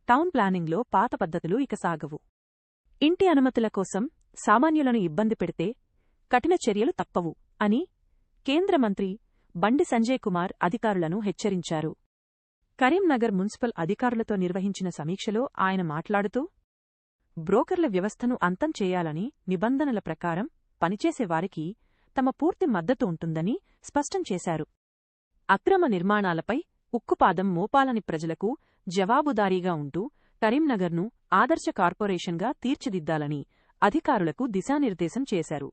Town ప్లానింగ్లో పాత పద్ధతులు ఇక సాగవు. ఇంటి అనుమతుల కోసం సామాన్యులను ఇబ్బంది పెడితే కఠిన చర్యలు తప్పవు అని కేంద్ర మంత్రి బండి సంజయ్ కుమార్ అధికారులను హెచ్చరించారు. కరీంనగర్ మున్సిపల్ అధికారులతో నిర్వహించిన సమీక్షలో ఆయన మాట్లాడుతూ బ్రోకర్ల వ్యవస్థను అంతం చేయాలని, నిబంధనల ప్రకారం పనిచేసేవారికి తమ పూర్తి మద్దతు ఉంటుందని స్పష్టం చేశారు. అక్రమ నిర్మాణాలపై ఉక్కుపాదం మోపాలని ప్రజలకు జవాబుదారీగా ఉంటూ కరీంనగర్ను ఆదర్శ కార్పొరేషన్గా తీర్చిదిద్దాలని అధికారులకు దిశానిర్దేశం చేశారు.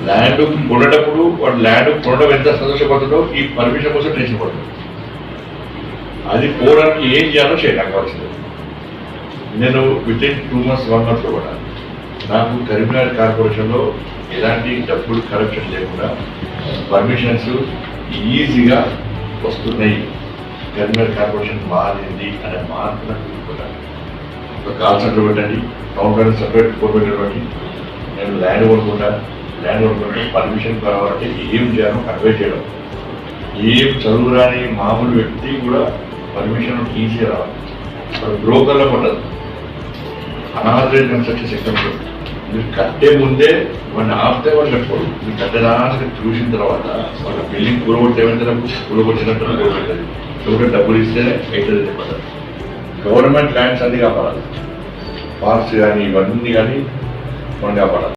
ల్యాండ్ కొనేటప్పుడు వాడు ల్యాండ్ కొనడం ఎంత సంతోషపడుతుందో ఈ పర్మిషన్ కోసం టెన్షన్ పడుతుంది. అది పోవడానికి ఏం చేయాలో చేయడానికి కావాల్సింది. నేను వితిన్ 2 months 1 month కూడా నాకు కరీంనగర్ కార్పొరేషన్లో ఎలాంటి డబ్బులు కరప్షన్ లేకుండా పర్మిషన్స్ ఈజీగా వస్తున్నాయి. కరీంనగర్ కార్పొరేషన్ మారింది అనే మార్పు నాకు తీసుకుంటాను. ఒక కాల్ సెంటర్ పెట్టండి, టౌన్ ప్లాన్ సపరేట్ కోర్ పెట్టండి. నేను ల్యాండ్ కొనుక్కుంటే పర్మిషన్ కావాలంటే ఏం చేయాలో అడ్వైజ్ చేయడం. ఏం చదువు రాని మామూలు వ్యక్తి కూడా పర్మిషన్ ఈజీగా రావాలి. బ్రోకర్లో పడ్డదు. అనాథరైజ్ కన్స్ట్రక్షన్ సెక్టర్ మీరు కట్టే ముందే వాడిని ఆపితే వాళ్ళు కట్టుకోరు. మీరు కట్టడానికి చూసిన తర్వాత వాళ్ళ బిల్డింగ్ కూలగొట్టినట్టు కూలగొట్టేది. ఎవరు డబ్బులు ఇస్తేనే అవుతుంది చెప్పాలి. గవర్నమెంట్ ల్యాండ్స్ అన్ని కాపాడాలి. పార్క్స్ కానీ ఇవన్నీ కానీ మనం కాపాడాలి.